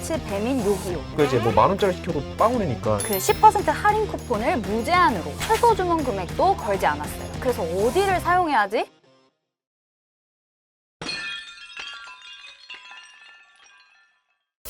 쿠팡이츠, 배민, 요기요. 그 이제 뭐 10,000원짜리 시켜도 빵 오니까. 그 10% 할인 쿠폰을 무제한으로 최소 주문 금액도 걸지 않았어요. 그래서 어디를 사용해야지?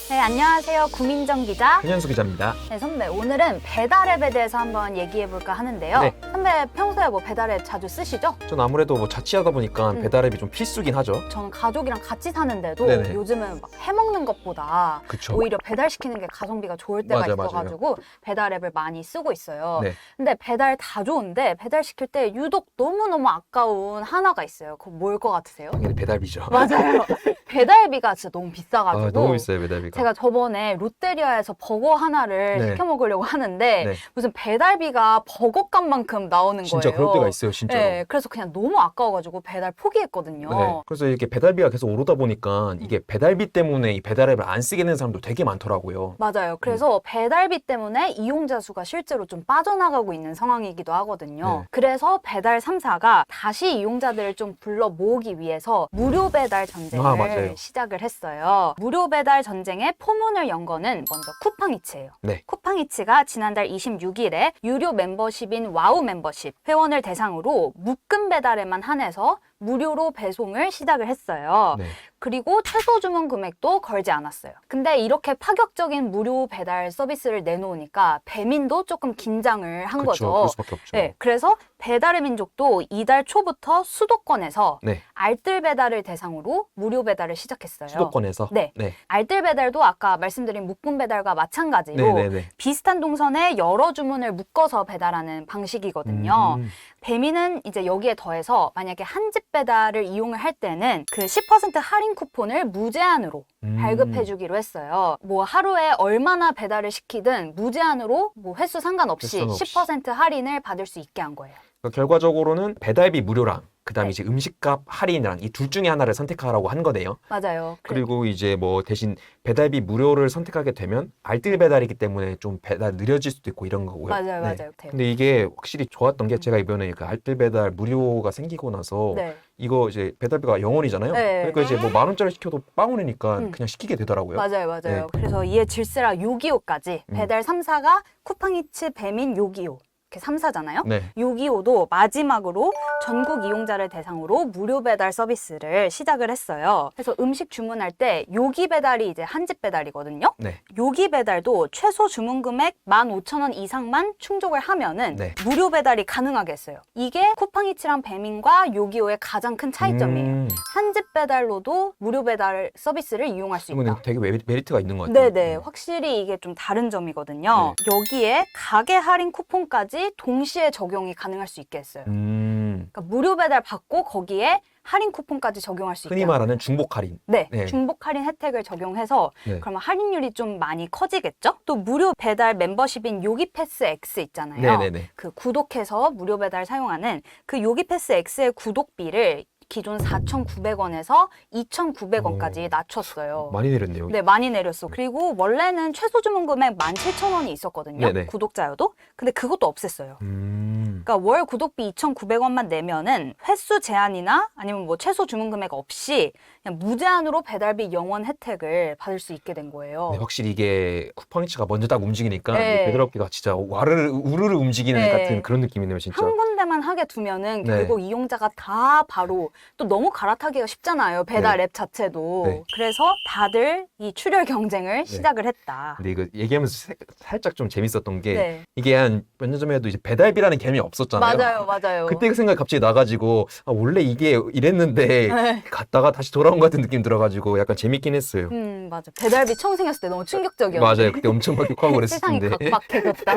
네, 안녕하세요. 구민정 기자. 한현수 기자입니다. 네, 선배. 오늘은 배달앱에 대해서 한번 얘기해볼까 하는데요. 네. 선배 평소에 뭐 배달앱 자주 쓰시죠? 전 아무래도 뭐 자취하다 보니까 배달앱이 좀 필수긴 하죠. 저는 가족이랑 같이 사는데도 네네. 요즘은 막 해먹는 것보다 그쵸. 오히려 배달시키는 게 가성비가 좋을 때가 맞아요, 있어가지고 배달앱을 많이 쓰고 있어요. 네. 근데 배달 다 좋은데 배달시킬 때 유독 너무너무 아까운 하나가 있어요. 그거 뭘 것 같으세요? 당연히 배달비죠. 맞아요. 배달비가 진짜 너무 비싸가지고 아, 너무 비싸요, 배달비가. 제가 저번에 롯데리아에서 버거 하나를 네. 시켜 먹으려고 하는데 네. 무슨 배달비가 버거값만큼 나오는 진짜 거예요. 그럴 때가 있어요, 진짜로. 네, 그래서 그냥 너무 아까워가지고 배달 포기했거든요. 네. 그래서 이렇게 배달비가 계속 오르다 보니까 이게 배달비 때문에 이 배달앱을 안 쓰게 되는 사람도 되게 많더라고요. 맞아요. 그래서 배달비 때문에 이용자 수가 실제로 좀 빠져나가고 있는 상황이기도 하거든요. 네. 그래서 배달 3사가 다시 이용자들을 좀 불러 모으기 위해서 무료 배달 전쟁을 맞아요. 시작을 했어요. 무료 배달 전쟁의 포문을 연 거는 먼저 쿠팡이츠예요. 네. 쿠팡이츠가 지난달 26일에 유료 멤버십인 와우 멤버십 회원을 대상으로 묶음 배달에만 한해서 무료로 배송을 시작을 했어요. 네. 그리고 최소 주문 금액도 걸지 않았어요. 근데 이렇게 파격적인 무료 배달 서비스를 내놓으니까 배민도 조금 긴장을 한 그쵸. 거죠. 그럴 수밖에 없죠. 네, 그래서 배달의 민족도 이달 초부터 수도권에서 네. 알뜰 배달을 대상으로 무료 배달을 시작했어요. 수도권에서. 네. 네. 알뜰 배달도 아까 말씀드린 묶음 배달과 마찬가지로 네네네. 비슷한 동선에 여러 주문을 묶어서 배달하는 방식이거든요. 배민은 이제 여기에 더해서 만약에 한 집 배달을 이용을 할 때는 그 10% 할인 쿠폰을 무제한으로 발급해주기로 했어요. 뭐 하루에 얼마나 배달을 시키든 무제한으로 뭐 횟수 상관없이 횟수 없이. 10% 할인을 받을 수 있게 한 거예요. 그러니까 결과적으로는 배달비 무료랑 그다음에 네. 이제 음식값 할인이랑 이 둘 중에 하나를 선택하라고 한 거네요. 맞아요. 그리고 이제 뭐 대신 배달비 무료를 선택하게 되면 알뜰 배달이기 때문에 좀 배달 느려질 수도 있고 이런 거고요. 맞아요, 네. 맞아요. 근데 이게 확실히 좋았던 게 제가 이번에 그 알뜰 배달 무료가 생기고 나서 네. 이거 이제 배달비가 0원이잖아요. 네. 그러니까 이제 뭐 10,000원짜리 시켜도 빵 오니까 음. 그냥 시키게 되더라고요. 맞아요, 맞아요. 네. 그래서 이에 질세라 요기요까지 배달 3사가 쿠팡이츠, 배민, 요기요 이렇게 3사잖아요. 네. 요기요도 마지막으로 전국 이용자를 대상으로 무료 배달 서비스를 시작을 했어요. 그래서 음식 주문할 때 요기 배달이 이제 한 집 배달이거든요. 네. 요기 배달도 최소 주문 금액 15,000원 이상만 충족을 하면은 네. 무료 배달이 가능하게 했어요. 이게 쿠팡이츠랑 배민과 요기요의 가장 큰 차이점이에요. 한 집 배달로도 무료 배달 서비스를 이용할 수 이거는 있다. 되게 메리트가 있는 것 같아요. 네네, 확실히 이게 좀 다른 점이거든요. 여기에 가게 할인 쿠폰까지 동시에 적용이 가능할 수 있게 했어요. 그러니까 무료 배달 받고 거기에 할인 쿠폰까지 적용할 수 있게 흔히 하는 말하는 중복 할인. 네, 네. 중복 할인 혜택을 적용해서 네. 그러면 할인율이 좀 많이 커지겠죠? 또 무료 배달 멤버십인 요기패스 X 있잖아요. 네네네. 그 구독해서 무료 배달 사용하는 그 요기패스 X의 구독비를 기존 4,900원에서 2,900원까지 낮췄어요. 많이 내렸네요. 네, 많이 내렸어. 그리고 원래는 최소 주문 금액 17,000원이 있었거든요. 네네. 구독자여도. 근데 그것도 없앴어요. 그러니까 월 구독비 2,900원만 내면은 횟수 제한이나 아니면 뭐 최소 주문 금액 없이 그냥 무제한으로 배달비 0원 혜택을 받을 수 있게 된 거예요. 네, 확실히 이게 쿠팡이츠가 먼저 딱 움직이니까 네. 이 배달업계가 진짜 와르르 우르르 움직이는 네. 같은 그런 느낌이네요, 진짜. 한 군데만 하게 두면은 네. 결국 이용자가 다 바로 또 너무 갈아타기가 쉽잖아요. 배달 앱 자체도. 네. 그래서 다들 이 출혈 경쟁을 시작을 했다. 근데 이거 얘기하면서 살짝 좀 재밌었던 게 네. 이게 한 몇 년 전에도 이제 배달비라는 개념이 없었잖아요. 맞아요, 맞아요. 그때 그 생각이 갑자기 나가지고 원래 이게 이랬는데 네. 갔다가 다시 돌아온 것 같은 느낌 들어가지고 약간 재밌긴 했어요. 맞아. 배달비 처음 생겼을 때 너무 충격적이었는데. 맞아요. 그때 엄청 막 욕하고 세상이 그랬었는데 각박해졌다.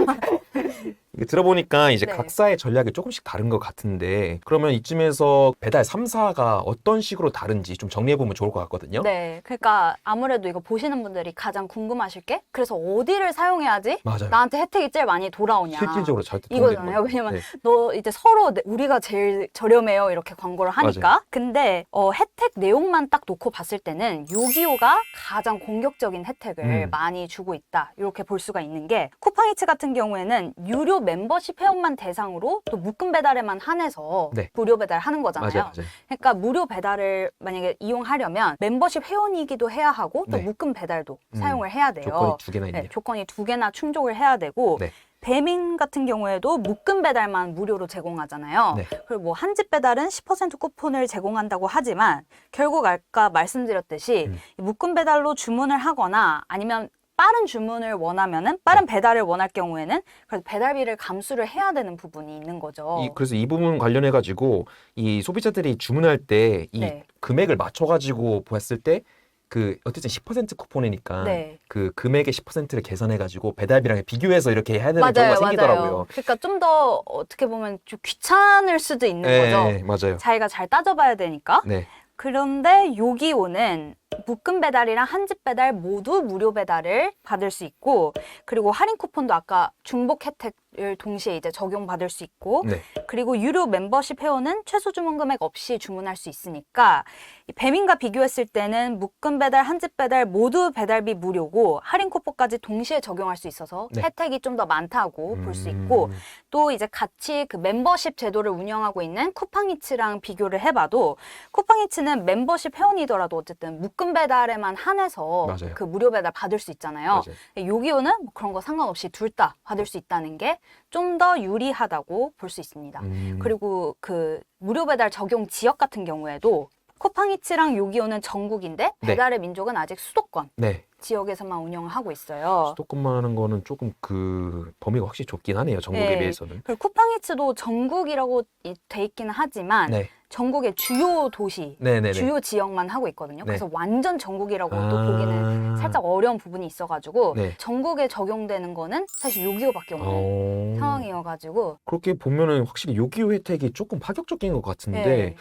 이게 들어보니까 이제 네. 각사의 전략이 조금씩 다른 것 같은데 그러면 이쯤에서 배달 3사가 어떤 식으로 다른지 좀 정리해보면 좋을 것 같거든요. 네, 그러니까 아무래도 이거 보시는 분들이 가장 궁금하실 게 그래서 어디를 사용해야지 맞아요. 나한테 혜택이 제일 많이 돌아오냐. 실질적으로 잘 이거잖아요. 왜냐면 너 이제 서로 우리가 제일 저렴해요 이렇게 광고를 하니까. 맞아요. 근데 혜택 내용만 딱 놓고 봤을 때는 요기요가 가장 공격적인 혜택을 많이 주고 있다 이렇게 볼 수가 있는 게, 쿠팡이츠 같은 경우에는 유료 멤버십 회원만 대상으로 또 묶음 배달에만 한해서 네. 무료 배달하는 거잖아요. 맞아요. 그러니까 무료 배달을 만약에 이용하려면 멤버십 회원이기도 해야 하고 또 네. 묶음 배달도 사용을 해야 돼요. 조건이 두 개나 있네요. 네, 조건이 두 개나 충족을 해야 되고, 네. 배민 같은 경우에도 묶음 배달만 무료로 제공하잖아요. 네. 그리고 뭐 한 집 배달은 10% 쿠폰을 제공한다고 하지만, 결국 아까 말씀드렸듯이 이 묶음 배달로 주문을 하거나 아니면 빠른 주문을 원하면은 빠른 배달을 원할 경우에는 그래서 배달비를 감수를 해야 되는 부분이 있는 거죠. 그래서 이 부분 관련해 가지고 이 소비자들이 주문할 때 이 네. 금액을 맞춰 가지고 보았을 때 그 어쨌든 10% 쿠폰이니까 네. 그 금액의 10%를 계산해 가지고 배달비랑 비교해서 이렇게 해야 되는 경우가 생기더라고요. 그러니까 좀 더 어떻게 보면 좀 귀찮을 수도 있는 거죠. 네, 맞아요. 자기가 잘 따져봐야 되니까. 네. 그런데 요기요는 묶음 배달이랑 한 집 배달 모두 무료 배달을 받을 수 있고, 그리고 할인 쿠폰도 아까 중복 혜택을 동시에 이제 적용받을 수 있고, 네. 그리고 유료 멤버십 회원은 최소 주문 금액 없이 주문할 수 있으니까, 이 배민과 비교했을 때는 묶음 배달, 한 집 배달 모두 배달비 무료고 할인 쿠폰까지 동시에 적용할 수 있어서 네. 혜택이 좀 더 많다고 볼 수 있고, 또 이제 같이 그 멤버십 제도를 운영하고 있는 쿠팡이츠랑 비교를 해봐도, 쿠팡이츠는 멤버십 회원이더라도 어쨌든 묶음 배달에만 한해서 맞아요. 그 무료 배달 받을 수 있잖아요. 맞아요. 요기요는 뭐 그런 거 상관없이 둘 다 받을 수 있다는 게 좀 더 유리하다고 볼 수 있습니다. 그리고 그 무료 배달 적용 지역 같은 경우에도 쿠팡이츠랑 요기요는 전국인데 네. 배달의 민족은 아직 수도권 네. 지역에서만 운영을 하고 있어요. 수도권만 하는 거는 조금 그 범위가 확실히 좁긴 하네요. 전국에 네. 비해서는. 그리고 쿠팡이츠도 전국이라고 돼 있기는 하지만 네. 전국의 주요 도시, 네네네. 주요 지역만 하고 있거든요. 네. 그래서 완전 전국이라고 또 보기는 살짝 어려운 부분이 있어가지고 네. 전국에 적용되는 거는 사실 요기요밖에 없는 상황이어가지고. 그렇게 보면은 확실히 요기요 혜택이 조금 파격적인 것 같은데 네.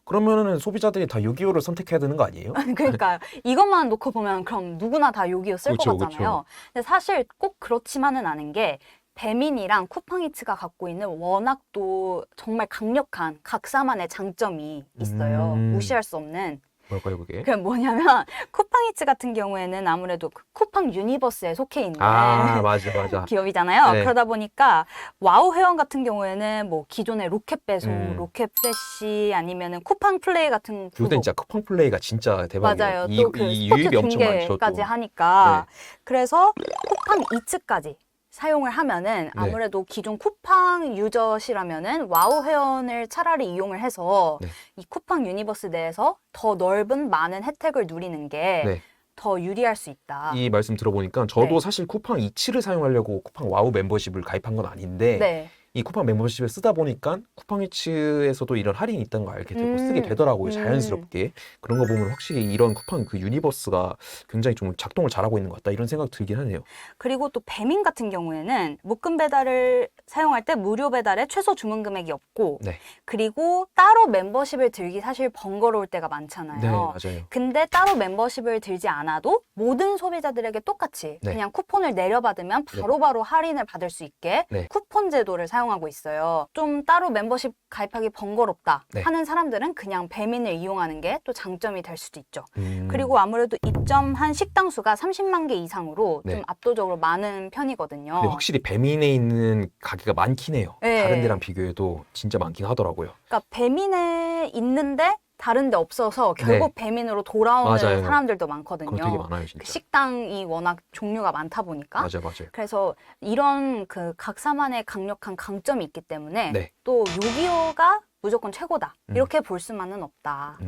그러면은 소비자들이 다 요기요를 선택해야 되는 거 아니에요? 그러니까 이것만 놓고 보면 그럼 누구나 다 요기요 쓸 것 그쵸, 같잖아요. 근데 사실 꼭 그렇지만은 않은 게, 배민이랑 쿠팡이츠가 갖고 있는 워낙 또 정말 강력한 각사만의 장점이 있어요. 무시할 수 없는. 뭘까요, 그게? 그게 뭐냐면 쿠팡이츠 같은 경우에는 아무래도 그 쿠팡 유니버스에 속해 있는 맞아. 기업이잖아요. 네. 그러다 보니까 와우 회원 같은 경우에는 뭐 기존의 로켓 배송, 로켓 프레시 아니면은 쿠팡 플레이 같은 요새 진짜 쿠팡 플레이가 진짜 대박이에요. 맞아요. 이 또 그 스포츠 유입이 엄청 많죠. 중계까지 또. 하니까. 그래서 쿠팡 이츠까지 사용을 하면은 아무래도 기존 쿠팡 유저시라면은 와우 회원을 차라리 이용을 해서 이 쿠팡 유니버스 내에서 더 넓은 많은 혜택을 누리는 게 더 유리할 수 있다. 이 말씀 들어보니까 저도 사실 쿠팡 이츠를 사용하려고 쿠팡 와우 멤버십을 가입한 건 아닌데 이 쿠팡 멤버십을 쓰다 보니까 쿠팡이츠에서도 이런 할인이 있다는 걸 알게 되고 쓰게 되더라고요. 자연스럽게. 그런 거 보면 확실히 이런 쿠팡 그 유니버스가 굉장히 좀 작동을 잘하고 있는 것 같다 이런 생각 들긴 하네요. 그리고 또 배민 같은 경우에는 묶음 배달을 사용할 때 무료 배달에 최소 주문 금액이 없고, 그리고 따로 멤버십을 들기 사실 번거로울 때가 많잖아요. 네, 맞아요. 근데 따로 멤버십을 들지 않아도 모든 소비자들에게 똑같이 그냥 쿠폰을 내려받으면 바로바로 할인을 받을 수 있게 쿠폰 제도를 사용하고 있어요. 좀 따로 멤버십 가입하기 번거롭다 하는 사람들은 그냥 배민을 이용하는 게 또 장점이 될 수도 있죠. 그리고 아무래도 입점한 식당 수가 30만 개 이상으로 좀 압도적으로 많은 편이거든요. 근데 확실히 배민에 있는 가게가 많긴 해요. 다른 데랑 비교해도 진짜 많긴 하더라고요. 그러니까 배민에 있는데 다른 데 없어서 결국 배민으로 돌아오는 사람들도 많거든요. 그거 되게 많아요, 진짜. 그 식당이 워낙 종류가 많다 보니까. 맞아요. 그래서 이런 그 각사만의 강력한 강점이 있기 때문에 또 요기요가 무조건 최고다. 이렇게 볼 수만은 없다.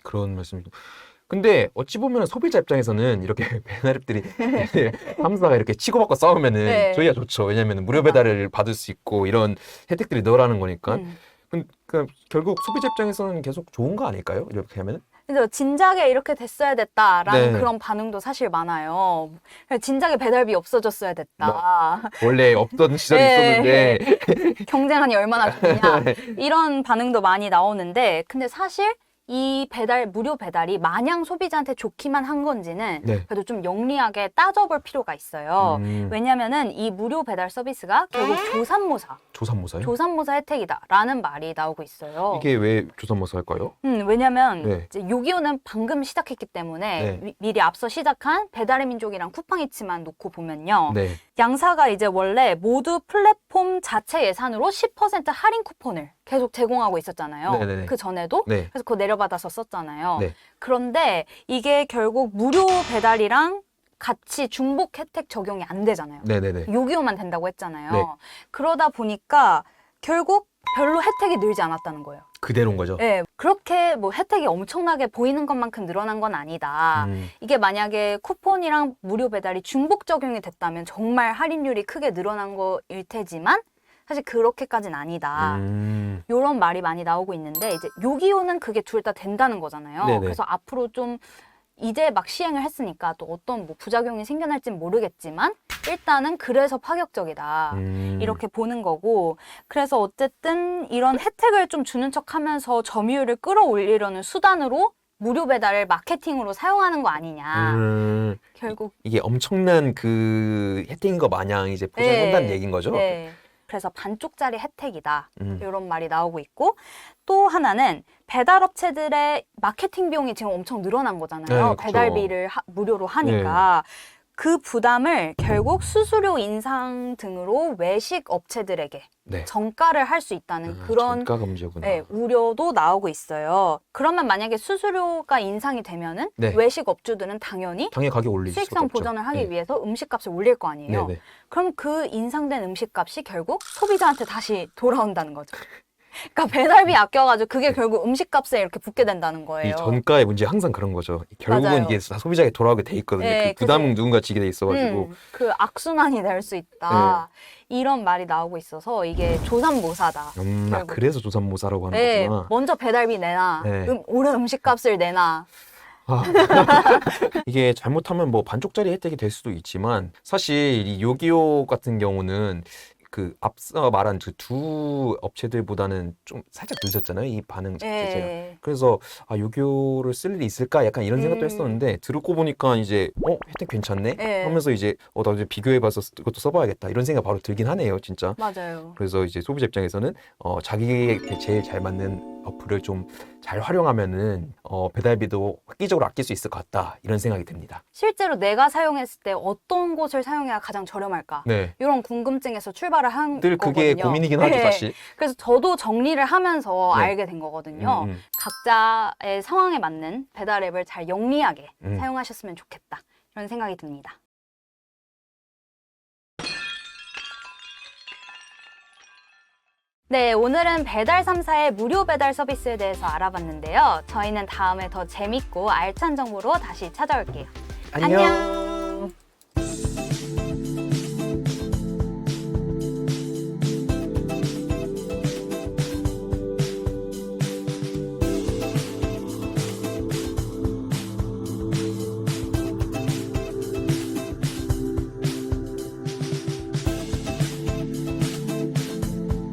그런 말씀이죠. 근데 어찌 보면 소비자 입장에서는 이렇게 배달앱들이 3사가 이렇게 치고받고 싸우면은 저희가 좋죠. 왜냐면 무료 배달을 받을 수 있고 이런 혜택들이 늘어나는 거니까. 그 결국 소비자 입장에서는 계속 좋은 거 아닐까요? 이렇게 하면은? 근데 진작에 이렇게 됐어야 됐다라는 그런 반응도 사실 많아요. 진작에 배달비 없어졌어야 됐다. 원래 없던 시절이 있었는데 경쟁하니 얼마나 좋냐. 이런 반응도 많이 나오는데, 근데 사실 이 무료 배달이 마냥 소비자한테 좋기만 한 건지는 네. 그래도 좀 영리하게 따져볼 필요가 있어요. 왜냐면은 이 무료 배달 서비스가 결국 조삼모사 혜택이다라는 말이 나오고 있어요. 이게 왜 조삼모사일까요? 왜냐면 네. 이제 요기요는 방금 시작했기 때문에 네. 미리 앞서 시작한 배달의 민족이랑 쿠팡이츠만 놓고 보면요. 네. 양사가 이제 원래 모두 플랫폼 자체 예산으로 10% 할인 쿠폰을 계속 제공하고 있었잖아요. 네네네. 그 전에도. 네. 그래서 그거 내려받아서 썼잖아요. 네. 그런데 이게 결국 무료 배달이랑 같이 중복 혜택 적용이 안 되잖아요. 네네네. 요기요만 된다고 했잖아요. 네. 그러다 보니까 결국 별로 혜택이 늘지 않았다는 거예요. 그대로인 거죠? 네, 그렇게 뭐 혜택이 엄청나게 보이는 것만큼 늘어난 건 아니다. 이게 만약에 쿠폰이랑 무료 배달이 중복 적용이 됐다면 정말 할인율이 크게 늘어난 거일 테지만 사실 그렇게까지는 아니다. 이런 말이 많이 나오고 있는데 이제 요기요는 그게 둘 다 된다는 거잖아요. 네네. 그래서 앞으로 좀 이제 막 시행을 했으니까 또 어떤 뭐 부작용이 생겨날지는 모르겠지만 일단은 그래서 파격적이다. 이렇게 보는 거고 그래서 어쨌든 이런 혜택을 좀 주는 척하면서 점유율을 끌어올리려는 수단으로 무료 배달을 마케팅으로 사용하는 거 아니냐. 결국 이게 엄청난 그 혜택인 거 마냥 이제 포장한다는 얘기인 거죠? 네. 그래서 반쪽짜리 혜택이다. 이런 말이 나오고 있고 또 하나는 배달업체들의 마케팅 비용이 지금 엄청 늘어난 거잖아요. 네, 그쵸. 배달비를 무료로 하니까. 그 부담을 결국 수수료 인상 등으로 외식 업체들에게 네. 전가를 할 수 있다는 그런 전가가 문제구나. 우려도 나오고 있어요. 그러면 만약에 수수료가 인상이 되면은 네. 외식 업주들은 당연히 가격 올릴 수밖에 수익성 없죠. 보전을 하기 네. 위해서 음식값을 올릴 거 아니에요. 네네. 그럼 그 인상된 음식값이 결국 소비자한테 다시 돌아온다는 거죠. 그러니까 배달비 아껴가지고 그게 결국 음식값에 이렇게 붙게 된다는 거예요. 이 전가의 문제 항상 그런 거죠. 결국은 맞아요. 이게 다 소비자에게 돌아오게 돼 있거든요. 네, 그 부담은 누군가 지게 돼 있어가지고. 그 악순환이 될 수 있다. 이런 말이 나오고 있어서 이게 조삼모사다. 결국. 그래서 조삼모사라고 하는 네, 거구나. 먼저 배달비 내놔. 네. 오른 음식값을 내놔. 이게 잘못하면 뭐 반쪽짜리 혜택이 될 수도 있지만 사실 이 요기요 같은 경우는 그 앞서 말한 그 두 업체들보다는 좀 살짝 늦었잖아요. 이 반응 자체가. 그래서 요기요를 쓸 일이 있을까? 약간 이런 생각도 했었는데 듣고 보니까 이제 혜택 괜찮네? 하면서 이제 나도 이제 비교해봐서 이것도 써봐야겠다. 이런 생각 바로 들긴 하네요. 진짜. 맞아요. 그래서 이제 소비자 입장에서는 자기에게 제일 잘 맞는 어플을 좀 잘 활용하면은 배달비도 획기적으로 아낄 수 있을 것 같다. 이런 생각이 듭니다. 실제로 내가 사용했을 때 어떤 곳을 사용해야 가장 저렴할까? 네. 이런 궁금증에서 출발을 한 늘 그게 거거든요. 고민이긴 하죠, 사실. 그래서 저도 정리를 하면서 네. 알게 된 거거든요. 음, 음. 각자의 상황에 맞는 배달 앱을 잘 영리하게 음. 사용하셨으면 좋겠다. 이런 생각이 듭니다. 네, 오늘은 배달 3사의 무료 배달 서비스에 대해서 알아봤는데요. 저희는 다음에 더 재밌고 알찬 정보로 다시 찾아올게요. 안녕.